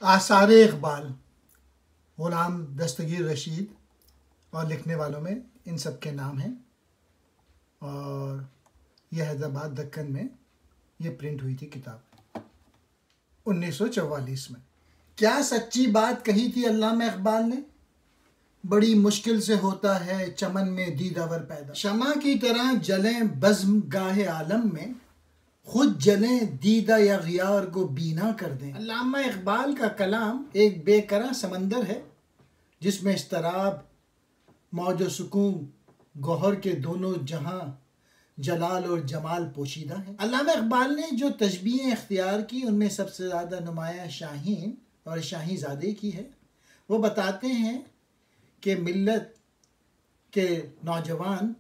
آثار اقبال، غلام دستگیر رشید، اور لکھنے والوں میں ان سب کے نام ہیں، اور یہ حیدرآباد دکن میں یہ پرنٹ ہوئی تھی کتاب 1944 میں۔ کیا سچی بات کہی تھی علامہ اقبال نے؟ بڑی مشکل سے ہوتا ہے چمن میں دیداور پیدا، شمع کی طرح جلیں بزم گاہ عالم میں، خود جلیں دیدہ یا غیار کو بینا کر دیں۔ علامہ اقبال کا کلام ایک بے کرا سمندر ہے جس میں اضطراب، موج و سکون، گوہر کے دونوں جہاں، جلال اور جمال پوشیدہ ہیں۔ علامہ اقبال نے جو تشبیہیں اختیار کی ان میں سب سے زیادہ نمایاں شاہین اور شاہین زادے کی ہے۔ وہ بتاتے ہیں کہ ملت کے نوجوان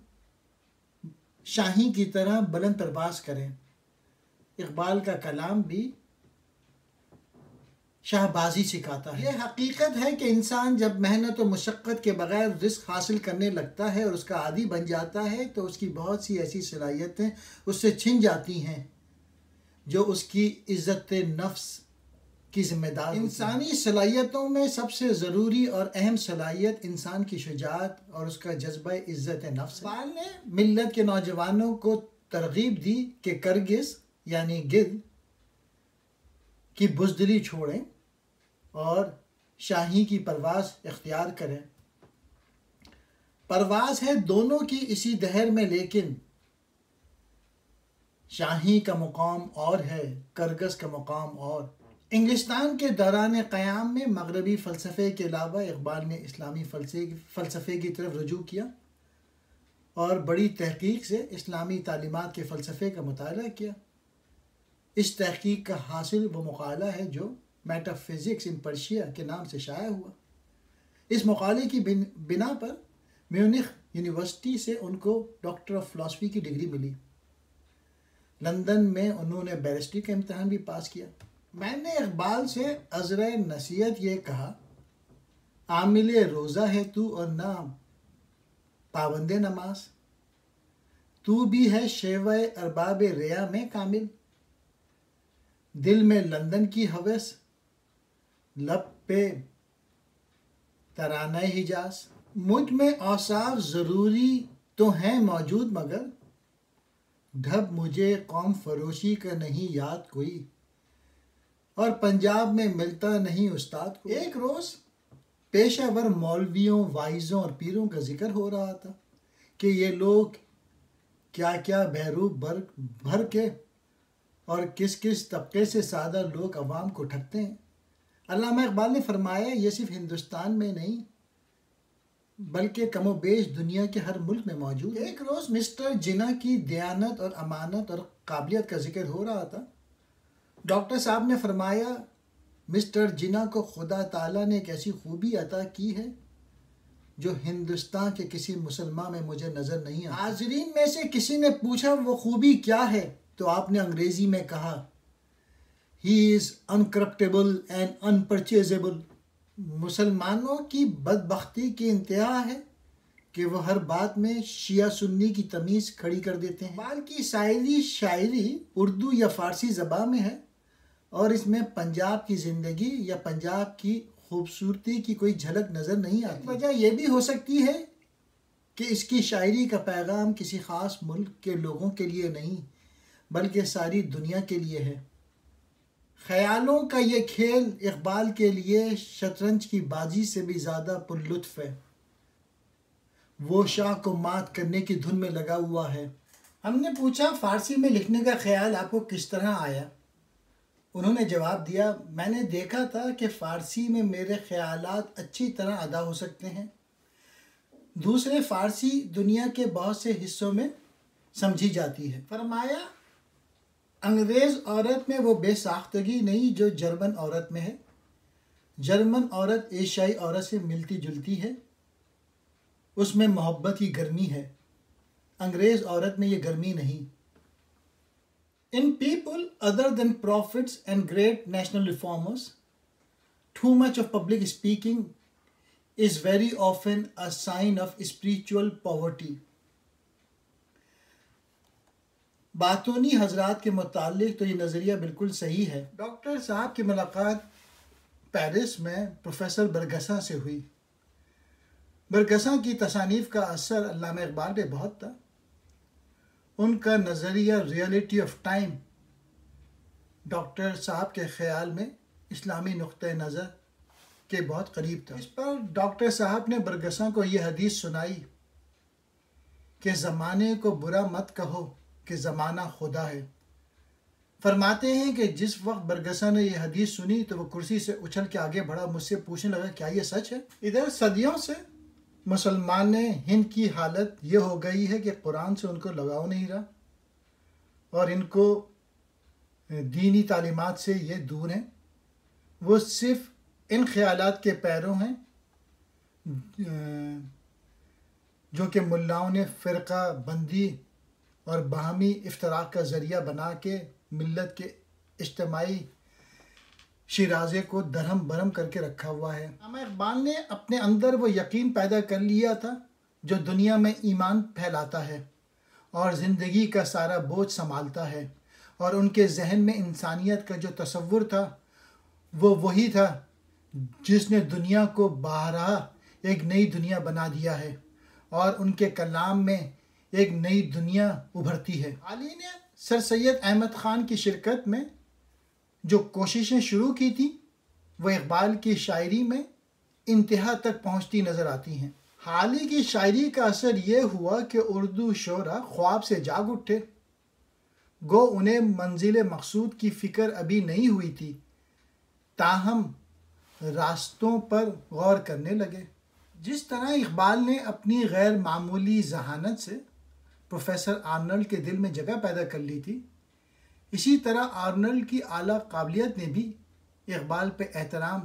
شاہین کی طرح بلند پرواز کریں۔ اقبال کا کلام بھی شاہ بازی سکھاتا ہے۔ یہ حقیقت ہے کہ انسان جب محنت و مشقت کے بغیر رزق حاصل کرنے لگتا ہے اور اس کا عادی بن جاتا ہے تو اس کی بہت سی ایسی صلاحیتیں اس سے چھن جاتی ہیں جو اس کی عزت نفس کی ذمہ دار ہوتی ہیں۔ انسانی صلاحیتوں میں سب سے ضروری اور اہم صلاحیت انسان کی شجاعت اور اس کا جذبہ عزت نفس ہے۔ اقبال نے ملت کے نوجوانوں کو ترغیب دی کہ کرگس یعنی گدھ کی بزدلی چھوڑیں اور شاہی کی پرواز اختیار کریں۔ پرواز ہے دونوں کی اسی دہر میں، لیکن شاہی کا مقام اور ہے، کرگس کا مقام اور۔ انگلستان کے دوران قیام میں مغربی فلسفے کے علاوہ اقبال نے اسلامی فلسفے کی طرف رجوع کیا اور بڑی تحقیق سے اسلامی تعلیمات کے فلسفے کا مطالعہ کیا۔ اس تحقیق کا حاصل وہ مقالہ ہے جو میٹا فزکس ان پرشیا کے نام سے شائع ہوا۔ اس مقالے کی بنا پر میونخ یونیورسٹی سے ان کو ڈاکٹر آف فلاسفی کی ڈگری ملی۔ لندن میں انہوں نے بیرسٹری کا امتحان بھی پاس کیا۔ میں نے اقبال سے عذرِ نصیحت یہ کہا، عامل روزہ ہے تو اور نہ پابند نماز، تو بھی ہے شیوہ ارباب ریا میں کامل، دل میں لندن کی ہوس، لب پہ ترانہ حجاز، مجھ میں اوصاف ضروری تو ہیں موجود مگر ڈھب مجھے قوم فروشی کا نہیں یاد کوئی، اور پنجاب میں ملتا نہیں استاد کو۔ ایک روز پیشہ ور مولویوں، وائزوں اور پیروں کا ذکر ہو رہا تھا کہ یہ لوگ کیا کیا بہروپ بھر کے اور کس کس طبقے سے سادہ لوگ عوام کو ٹھگتے ہیں۔ علامہ اقبال نے فرمایا یہ صرف ہندوستان میں نہیں بلکہ کم و بیش دنیا کے ہر ملک میں موجود ہے۔ ایک روز مسٹر جناح کی دیانت اور امانت اور قابلیت کا ذکر ہو رہا تھا۔ ڈاکٹر صاحب نے فرمایا مسٹر جناح کو خدا تعالیٰ نے ایک ایسی خوبی عطا کی ہے جو ہندوستان کے کسی مسلمان میں مجھے نظر نہیں آتی۔ حاضرین میں سے کسی نے پوچھا وہ خوبی کیا ہے تو آپ نے انگریزی میں کہا He is uncorruptible and unpurchasable۔ مسلمانوں کی بدبختی کی انتہا ہے کہ وہ ہر بات میں شیعہ سنی کی تمیز کھڑی کر دیتے ہیں۔ اقبال کی ساری شاعری اردو یا فارسی زبان میں ہے اور اس میں پنجاب کی زندگی یا پنجاب کی خوبصورتی کی کوئی جھلک نظر نہیں آتی۔ وجہ یہ بھی ہو سکتی ہے کہ اس کی شاعری کا پیغام کسی خاص ملک کے لوگوں کے لیے نہیں بلکہ ساری دنیا کے لیے ہے۔ خیالوں کا یہ کھیل اقبال کے لیے شطرنج کی بازی سے بھی زیادہ پر لطف ہے۔ وہ شاہ کو مات کرنے کی دھن میں لگا ہوا ہے۔ ہم نے پوچھا فارسی میں لکھنے کا خیال آپ کو کس طرح آیا؟ انہوں نے جواب دیا، میں نے دیکھا تھا کہ فارسی میں میرے خیالات اچھی طرح ادا ہو سکتے ہیں، دوسرے فارسی دنیا کے بہت سے حصوں میں سمجھی جاتی ہے۔ فرمایا انگریز عورت میں وہ بے ساختگی نہیں جو جرمن عورت میں ہے۔ جرمن عورت ایشیائی عورت سے ملتی جلتی ہے، اس میں محبت کی گرمی ہے، انگریز عورت میں یہ گرمی نہیں۔ In people other than prophets and great national reformers, too much of public speaking is very often a sign of spiritual poverty۔ باتونی حضرات کے متعلق تو یہ نظریہ بالکل صحیح ہے۔ ڈاکٹر صاحب کی ملاقات پیرس میں پروفیسر برگسا سے ہوئی۔ برگسا کی تصانیف کا اثر علامہ اقبال پہ بہت تھا۔ ان کا نظریہ ریئلٹی آف ٹائم ڈاکٹر صاحب کے خیال میں اسلامی نقطۂ نظر کے بہت قریب تھا۔ اس پر ڈاکٹر صاحب نے برگسا کو یہ حدیث سنائی کہ زمانے کو برا مت کہو کہ زمانہ خدا ہے۔ فرماتے ہیں کہ جس وقت برگسا نے یہ حدیث سنی تو وہ کرسی سے اچھل کے آگے بڑھا، مجھ سے پوچھنے لگا کیا یہ سچ ہے؟ ادھر صدیوں سے مسلمان ہند کی حالت یہ ہو گئی ہے کہ قرآن سے ان کو لگاؤ نہیں رہا، اور ان کو دینی تعلیمات سے یہ دور ہیں۔ وہ صرف ان خیالات کے پیروں ہیں جو کہ ملاؤں نے فرقہ بندی اور باہمی افتراق کا ذریعہ بنا کے ملت کے اجتماعی شیرازے کو درہم برہم کر کے رکھا ہوا ہے۔ علامہ اقبال نے اپنے اندر وہ یقین پیدا کر لیا تھا جو دنیا میں ایمان پھیلاتا ہے اور زندگی کا سارا بوجھ سنبھالتا ہے، اور ان کے ذہن میں انسانیت کا جو تصور تھا وہ وہی تھا جس نے دنیا کو بارہا ایک نئی دنیا بنا دیا ہے، اور ان کے کلام میں ایک نئی دنیا ابھرتی ہے۔ علی نے سر سید احمد خان کی شرکت میں جو کوششیں شروع کی تھیں وہ اقبال کی شاعری میں انتہا تک پہنچتی نظر آتی ہیں۔ حالی کی شاعری کا اثر یہ ہوا کہ اردو شعراء خواب سے جاگ اٹھے، گو انہیں منزل مقصود کی فکر ابھی نہیں ہوئی تھی، تاہم راستوں پر غور کرنے لگے۔ جس طرح اقبال نے اپنی غیر معمولی ذہانت سے پروفیسر آرنلڈ کے دل میں جگہ پیدا کر لی تھی، اسی طرح آرنلڈ کی اعلیٰ قابلیت نے بھی اقبال پہ احترام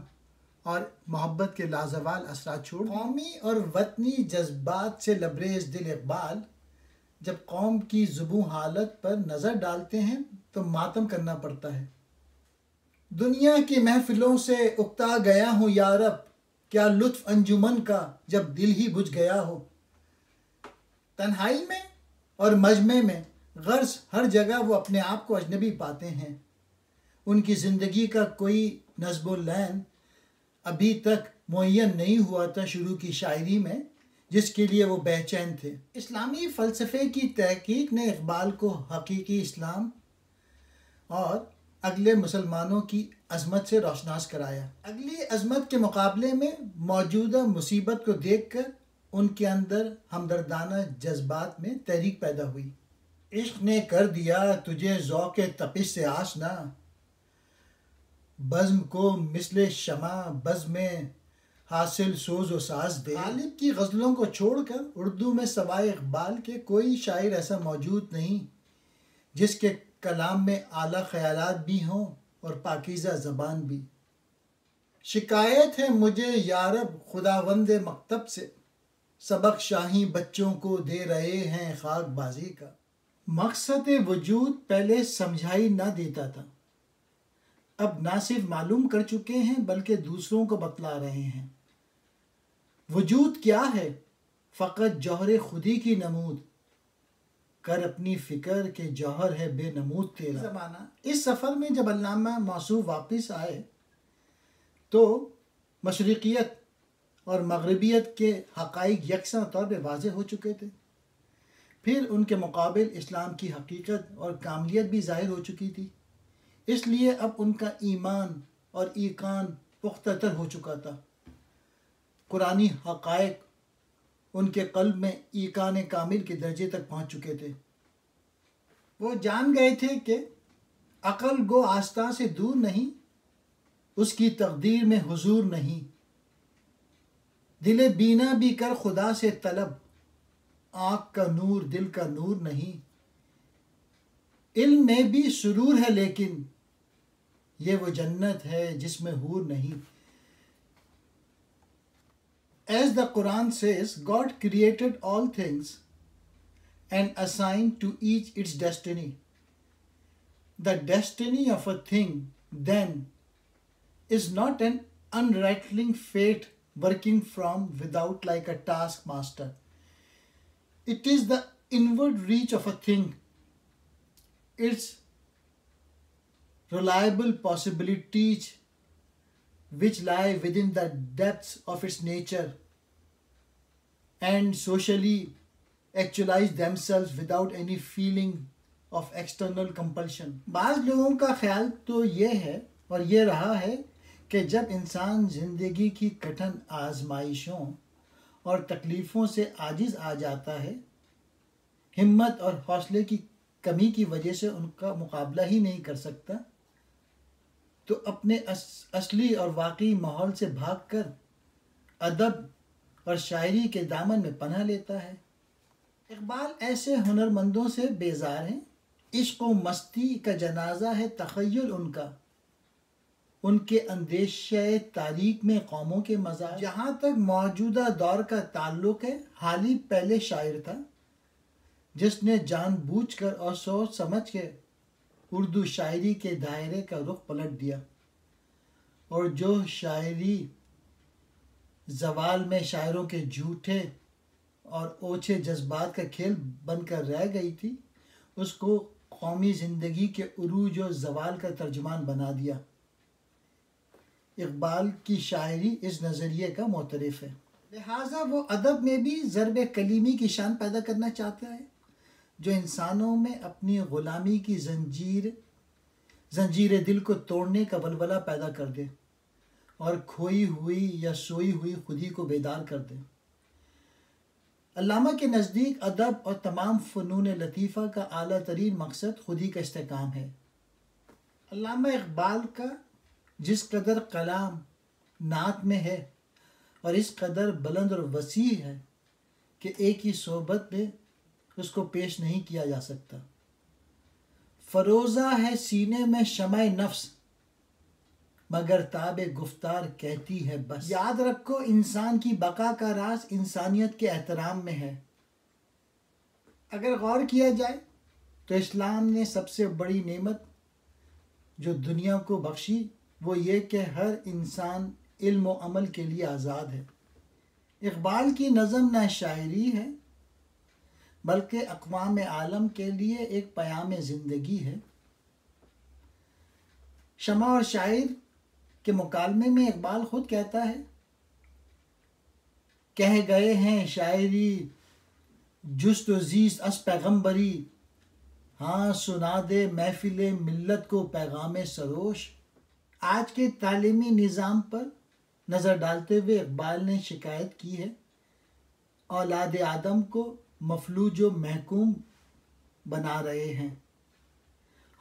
اور محبت کے لازوال اثرات چھوڑ دیے۔ قومی اور وطنی جذبات سے لبریز دل اقبال جب قوم کی زبوں حالت پر نظر ڈالتے ہیں تو ماتم کرنا پڑتا ہے۔ دنیا کی محفلوں سے اکتا گیا ہوں یارب، کیا لطف انجمن کا جب دل ہی بجھ گیا ہو۔ تنہائی میں اور مجمع میں غرض ہر جگہ وہ اپنے آپ کو اجنبی پاتے ہیں۔ ان کی زندگی کا کوئی نصب العین ابھی تک معین نہیں ہوا تھا شروع کی شاعری میں جس کے لیے وہ بے چین تھے۔ اسلامی فلسفے کی تحقیق نے اقبال کو حقیقی اسلام اور اگلے مسلمانوں کی عظمت سے روشناس کرایا۔ اگلی عظمت کے مقابلے میں موجودہ مصیبت کو دیکھ کر ان کے اندر ہمدردانہ جذبات میں تحریک پیدا ہوئی۔ عشق نے کر دیا تجھے ذوق تپش سے آشنا، بزم کو مثل شمع بزم میں حاصل سوز و ساز دے۔ غالب کی غزلوں کو چھوڑ کر اردو میں سوائے اقبال کے کوئی شاعر ایسا موجود نہیں جس کے کلام میں اعلیٰ خیالات بھی ہوں اور پاکیزہ زبان بھی۔ شکایت ہے مجھے یارب خداوند مکتب سے، سبق شاہی بچوں کو دے رہے ہیں خاک بازی کا۔ مقصد وجود پہلے سمجھائی نہ دیتا تھا، اب نہ صرف معلوم کر چکے ہیں بلکہ دوسروں کو بتلا رہے ہیں۔ وجود کیا ہے؟ فقط جوہر خودی کی نمود، کر اپنی فکر کے جوہر ہے بے نمود تیرا زمانہ۔ اس سفر میں جب علامہ موصوف واپس آئے تو مشرقیت اور مغربیت کے حقائق یکساں طور پہ واضح ہو چکے تھے، پھر ان کے مقابل اسلام کی حقیقت اور کاملیت بھی ظاہر ہو چکی تھی، اس لیے اب ان کا ایمان اور ایقان پختہ تر ہو چکا تھا۔ قرآنی حقائق ان کے قلب میں ایقان کامل کے درجے تک پہنچ چکے تھے۔ وہ جان گئے تھے کہ عقل گو آستہ سے دور نہیں، اس کی تقدیر میں حضور نہیں۔ دل بینا بھی کر خدا سے طلب، آنکھ کا نور دل کا نور نہیں۔ علم میں بھی سرور ہے لیکن یہ وہ جنت ہے جس میں حور نہیں۔ As the Quran says, God created all things and assigned to each its destiny. The destiny of a thing, then, is not an unrattling fate working from without like a taskmaster. It is the inward reach of a thing, its reliable possibilities which lie within the depths of its nature and socially actualize themselves without any feeling of external compulsion. بعض لوگوں کا خیال تو یہ ہے اور یہ رہا ہے کہ جب انسان زندگی کی کٹھن آزمائشوں اور تکلیفوں سے عاجز آ جاتا ہے، ہمت اور حوصلے کی کمی کی وجہ سے ان کا مقابلہ ہی نہیں کر سکتا، تو اپنے اصلی اور واقعی ماحول سے بھاگ کر ادب اور شاعری کے دامن میں پناہ لیتا ہے۔ اقبال ایسے ہنرمندوں سے بیزار ہیں، عشق و مستی کا جنازہ ہے تخیل ان کا، ان کے اندیشہ تاریک میں قوموں کے مزار۔ جہاں تک موجودہ دور کا تعلق ہے، حالی پہلے شاعر تھا جس نے جان بوجھ کر اور سوچ سمجھ کے اردو شاعری کے دائرے کا رخ پلٹ دیا، اور جو شاعری زوال میں شاعروں کے جھوٹے اور اوچھے جذبات کا کھیل بن کر رہ گئی تھی، اس کو قومی زندگی کے عروج و زوال کا ترجمان بنا دیا۔ اقبال کی شاعری اس نظریے کا معترف ہے، لہٰذا وہ ادب میں بھی ضرب کلیمی کی شان پیدا کرنا چاہتا ہے جو انسانوں میں اپنی غلامی کی زنجیر دل کو توڑنے کا ولولہ پیدا کر دے اور کھوئی ہوئی یا سوئی ہوئی خودی کو بیدار کر دے۔ علامہ کے نزدیک ادب اور تمام فنون لطیفہ کا اعلیٰ ترین مقصد خودی کا استحکام ہے۔ علامہ اقبال کا جس قدر کلام نعت میں ہے اور اس قدر بلند اور وسیع ہے کہ ایک ہی صحبت میں اس کو پیش نہیں کیا جا سکتا۔ فروزہ ہے سینے میں شمع نفس، مگر تاب گفتار کہتی ہے بس۔ یاد رکھو انسان کی بقا کا راز انسانیت کے احترام میں ہے۔ اگر غور کیا جائے تو اسلام نے سب سے بڑی نعمت جو دنیا کو بخشی وہ یہ کہ ہر انسان علم و عمل کے لیے آزاد ہے۔ اقبال کی نظم نہ شاعری ہے بلکہ اقوام عالم کے لیے ایک پیام زندگی ہے۔ شمع اور شاعر کے مکالمے میں اقبال خود کہتا ہے، کہہ گئے ہیں شاعری جست و زیست از پیغمبری، ہاں سنا دے محفل ملت کو پیغام سروش۔ آج کے تعلیمی نظام پر نظر ڈالتے ہوئے اقبال نے شکایت کی ہے، اولاد آدم کو مفلوج و محکوم بنا رہے ہیں،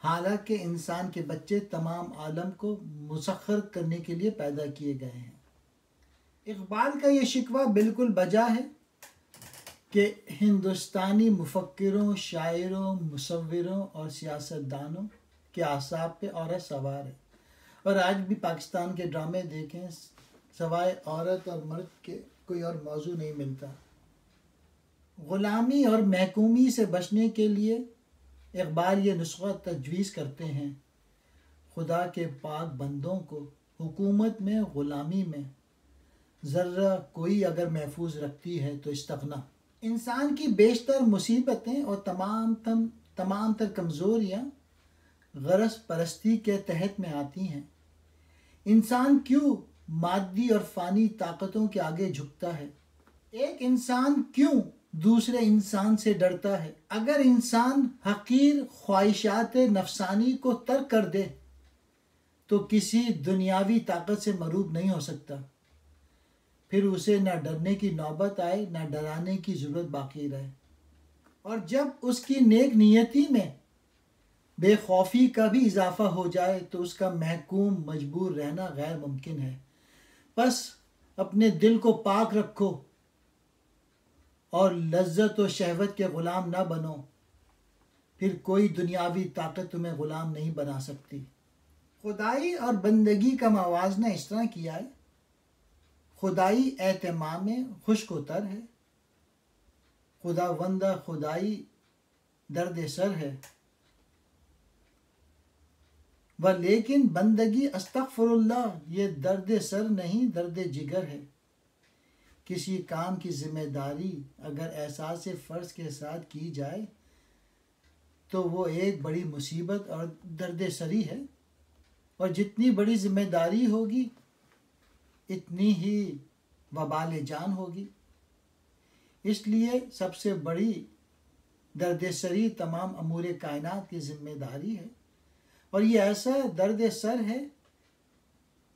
حالانکہ انسان کے بچے تمام عالم کو مسخر کرنے کے لیے پیدا کیے گئے ہیں۔ اقبال کا یہ شکوہ بالکل بجا ہے کہ ہندوستانی مفکروں، شاعروں، مصوروں اور سیاستدانوں کے اعصاب پہ عورت سوار ہے، اور آج بھی پاکستان کے ڈرامے دیکھیں، سوائے عورت اور مرد کے کوئی اور موضوع نہیں ملتا۔ غلامی اور محکومی سے بچنے کے لیے اقبال یہ نسخہ تجویز کرتے ہیں، خدا کے پاک بندوں کو حکومت میں غلامی میں ذرہ کوئی اگر محفوظ رکھتی ہے تو استغنا۔ انسان کی بیشتر مصیبتیں اور تمام تر کمزوریاں غرض پرستی کے تحت میں آتی ہیں۔ انسان کیوں مادی اور فانی طاقتوں کے آگے جھکتا ہے؟ ایک انسان کیوں دوسرے انسان سے ڈرتا ہے؟ اگر انسان حقیر خواہشات نفسانی کو ترک کر دے تو کسی دنیاوی طاقت سے مروب نہیں ہو سکتا، پھر اسے نہ ڈرنے کی نوبت آئے نہ ڈرانے کی ضرورت باقی رہے، اور جب اس کی نیک نیتی میں بے خوفی کا بھی اضافہ ہو جائے تو اس کا محکوم مجبور رہنا غیر ممکن ہے۔ بس اپنے دل کو پاک رکھو اور لذت و شہوت کے غلام نہ بنو، پھر کوئی دنیاوی طاقت تمہیں غلام نہیں بنا سکتی۔ خدائی اور بندگی کا موازنہ اس طرح کیا ہے، خدائی اہتمام خشک و تر ہے، خداوندہ خدائی درد سر ہے، لیکن بندگی استغفر اللہ یہ درد سر نہیں درد جگر ہے۔ کسی کام کی ذمہ داری اگر احساس فرض کے ساتھ کی جائے تو وہ ایک بڑی مصیبت اور درد سری ہے، اور جتنی بڑی ذمہ داری ہوگی اتنی ہی وبال جان ہوگی۔ اس لیے سب سے بڑی درد سری تمام امور کائنات کی ذمہ داری ہے، اور یہ ایسا درد سر ہے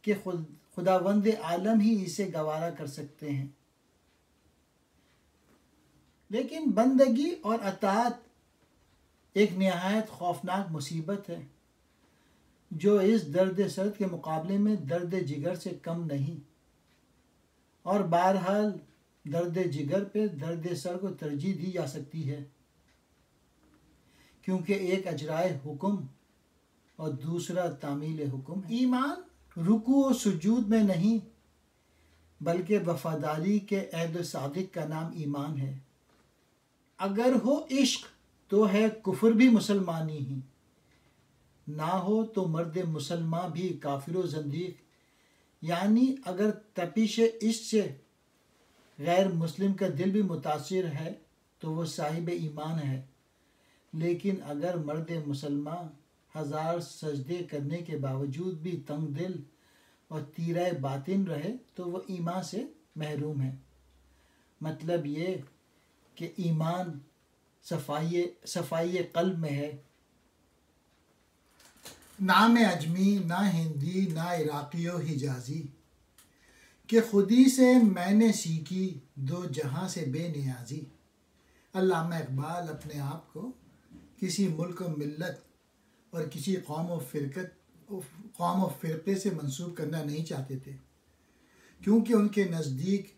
کہ خداوند عالم ہی اسے گوارا کر سکتے ہیں۔ لیکن بندگی اور اطاعت ایک نہایت خوفناک مصیبت ہے جو اس درد سر کے مقابلے میں درد جگر سے کم نہیں، اور بہرحال درد جگر پہ درد سر کو ترجیح دی جا سکتی ہے، کیونکہ ایک اجرائے حکم اور دوسرا تعمیل حکم ہے۔ ایمان رکوع و سجود میں نہیں بلکہ وفاداری کے عہد و صادق کا نام ایمان ہے۔ اگر ہو عشق تو ہے کفر بھی مسلمانی ہی، نہ ہو تو مرد مسلمان بھی کافر و زندیق۔ یعنی اگر تپش عشق سے غیر مسلم کا دل بھی متاثر ہے تو وہ صاحب ایمان ہے، لیکن اگر مرد مسلمان ہزار سجدے کرنے کے باوجود بھی تنگ دل اور تیرہ باطن رہے تو وہ ایمان سے محروم ہے۔ مطلب یہ کہ ایمان صفائی قلب میں ہے۔ نہ میں اجمی، نہ ہندی، نہ عراقی و حجازی، کہ خودی سے میں نے سیکھی دو جہاں سے بے نیازی۔ علامہ اقبال اپنے آپ کو کسی ملک و ملت اور کسی قوم و فرقے سے منسوب کرنا نہیں چاہتے تھے، کیونکہ ان کے نزدیک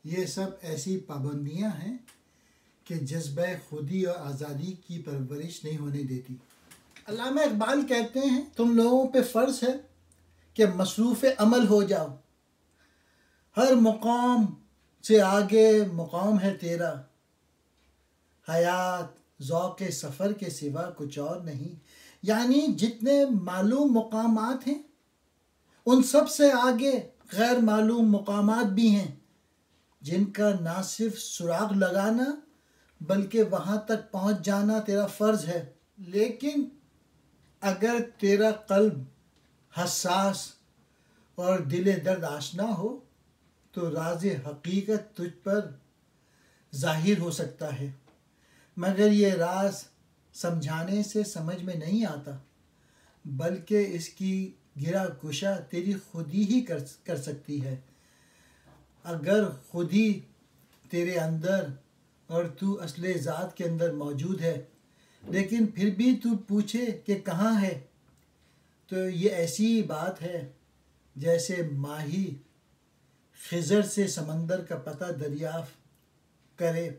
یہ سب ایسی پابندیاں ہیں کہ جذبہ خودی اور آزادی کی پرورش نہیں ہونے دیتی۔ علامہ اقبال کہتے ہیں تم لوگوں پہ فرض ہے کہ مصروف عمل ہو جاؤ، ہر مقام سے آگے مقام ہے تیرا، حیات ذوق سفر کے سوا کچھ اور نہیں۔ یعنی جتنے معلوم مقامات ہیں ان سب سے آگے غیر معلوم مقامات بھی ہیں جن کا نہ صرف سراغ لگانا بلکہ وہاں تک پہنچ جانا تیرا فرض ہے۔ لیکن اگر تیرا قلب حساس اور دل درد آشنا ہو تو راز حقیقت تجھ پر ظاہر ہو سکتا ہے، مگر یہ راز سمجھانے سے سمجھ میں نہیں آتا، بلکہ اس کی گرہ کشا تیری خودی ہی کر سکتی ہے۔ اگر خودی تیرے اندر اور تو اصل ذات کے اندر موجود ہے لیکن پھر بھی تو پوچھے کہ کہاں ہے، تو یہ ایسی بات ہے جیسے ماہی خضر سے سمندر کا پتہ دریافت کرے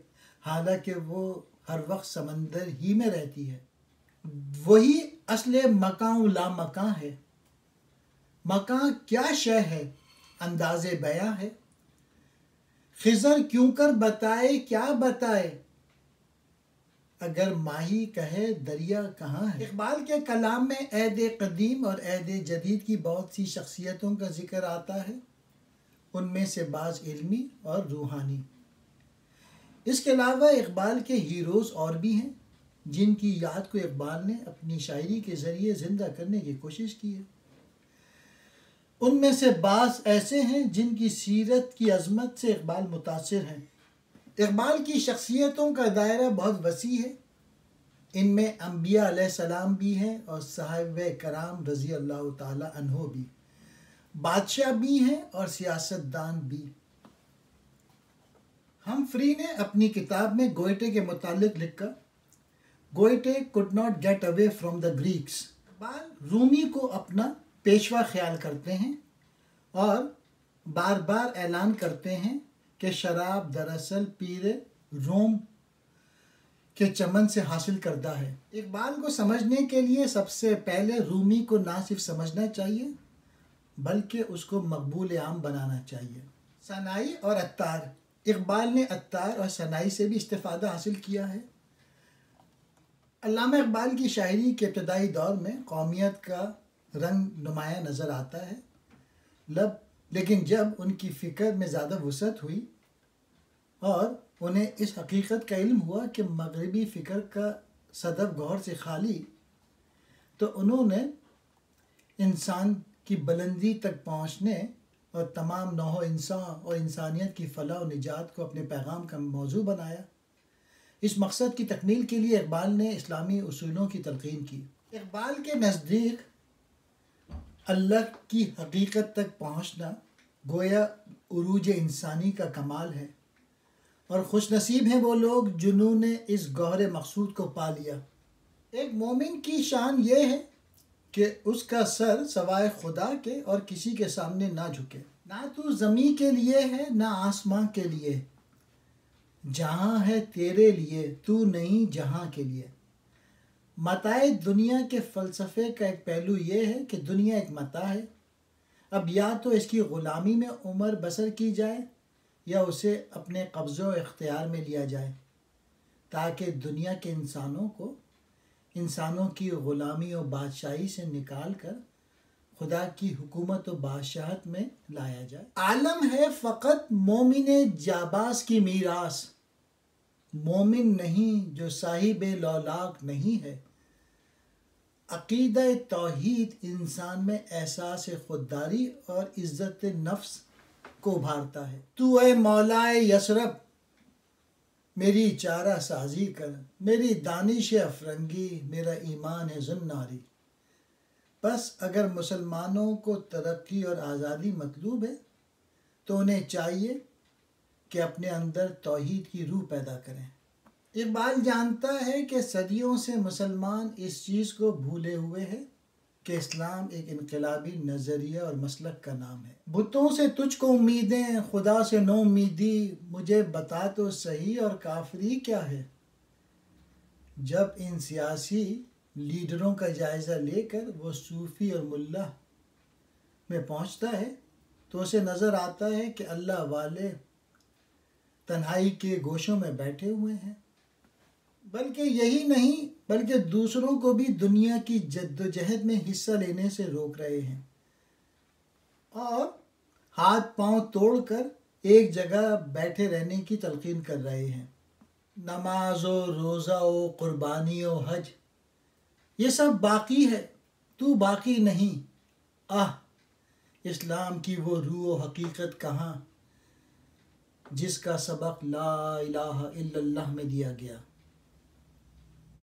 حالانکہ وہ ہر وقت سمندر ہی میں رہتی ہے۔ وہی اصل مکان و لا مکان ہے۔ مکان کیا شے ہے، انداز بیاں ہے۔ خضر کیوں کر بتائے کیا بتائے، اگر ماہی کہے دریا کہاں ہے۔ اقبال کے کلام میں عہد قدیم اور عہد جدید کی بہت سی شخصیتوں کا ذکر آتا ہے، ان میں سے بعض علمی اور روحانی۔ اس کے علاوہ اقبال کے ہیروز اور بھی ہیں جن کی یاد کو اقبال نے اپنی شاعری کے ذریعے زندہ کرنے کی کوشش کی ہے۔ ان میں سے بعض ایسے ہیں جن کی سیرت کی عظمت سے اقبال متاثر ہیں۔ اقبال کی شخصیتوں کا دائرہ بہت وسیع ہے، ان میں انبیاء علیہ السلام بھی ہیں اور صحابہ کرام رضی اللہ تعالی عنہ بھی، بادشاہ بھی ہیں اور سیاستدان بھی۔ ہمفری نے اپنی کتاب میں گوئٹے کے متعلق لکھا، Goethe could not get away from the Greeks۔ Iqbal Rumi کو اپنا پیشوا خیال کرتے ہیں اور بار بار اعلان کرتے ہیں کہ شراب دراصل پیر روم کے چمن سے حاصل کردہ ہے۔ اقبال کو سمجھنے کے لیے سب سے پہلے رومی کو نہ صرف سمجھنا چاہیے بلکہ اس کو مقبول عام بنانا چاہیے۔ سنائی اور عطار، اقبال نے عطار اور سنائی سے بھی استفادہ حاصل کیا ہے۔ علامہ اقبال کی شاعری کے ابتدائی دور میں قومیت کا رنگ نمایاں نظر آتا ہے، لیکن جب ان کی فکر میں زیادہ وسعت ہوئی اور انہیں اس حقیقت کا علم ہوا کہ مغربی فکر کا صدف گوہر سے خالی، تو انہوں نے انسان کی بلندی تک پہنچنے اور تمام نوع انسان اور انسانیت کی فلاح و نجات کو اپنے پیغام کا موضوع بنایا۔ اس مقصد کی تکمیل کے لیے اقبال نے اسلامی اصولوں کی تلقین کی۔ اقبال کے نزدیک اللہ کی حقیقت تک پہنچنا گویا عروج انسانی کا کمال ہے، اور خوش نصیب ہیں وہ لوگ جنہوں نے اس گوہر مقصود کو پا لیا۔ ایک مومن کی شان یہ ہے کہ اس کا سر سوائے خدا کے اور کسی کے سامنے نہ جھکے۔ نہ تو زمین کے لیے ہے نہ آسمان کے لیے، جہاں ہے تیرے لیے تو نہیں جہاں کے لیے۔ متاع دنیا کے فلسفے کا ایک پہلو یہ ہے کہ دنیا ایک متاع ہے، اب یا تو اس کی غلامی میں عمر بسر کی جائے یا اسے اپنے قبضے و اختیار میں لیا جائے، تاکہ دنیا کے انسانوں کی غلامی و بادشاہی سے نکال کر خدا کی حکومت و بادشاہت میں لایا جائے۔ عالم ہے فقط مومن جاباز کی میراث، مومن نہیں جو صاحب لولاک نہیں ہے۔ عقیدہ توحید انسان میں احساس خودداری اور عزت نفس کو ابھارتا ہے۔ تو اے مولائے یثرب میری چارہ سازی کر، میری دانش افرنگی میرا ایمان ہے زناری۔ بس اگر مسلمانوں کو ترقی اور آزادی مطلوب ہے تو انہیں چاہیے کہ اپنے اندر توحید کی روح پیدا کریں۔ اقبال جانتا ہے کہ صدیوں سے مسلمان اس چیز کو بھولے ہوئے ہیں کہ اسلام ایک انقلابی نظریہ اور مسلک کا نام ہے۔ بتوں سے تجھ کو امیدیں، خدا سے نو امیدی، مجھے بتا تو صحیح اور کافری کیا ہے۔ جب ان سیاسی لیڈروں کا جائزہ لے کر وہ صوفی اور ملا میں پہنچتا ہے تو اسے نظر آتا ہے کہ اللہ والے تنہائی کے گوشوں میں بیٹھے ہوئے ہیں، بلکہ یہی نہیں بلکہ دوسروں کو بھی دنیا کی جد و جہد میں حصہ لینے سے روک رہے ہیں اور ہاتھ پاؤں توڑ کر ایک جگہ بیٹھے رہنے کی تلقین کر رہے ہیں۔ نماز و روزہ و قربانی و حج یہ سب باقی ہے، تو باقی نہیں۔ اسلام کی وہ روح و حقیقت کہاں جس کا سبق لا الہ الا اللہ میں دیا گیا۔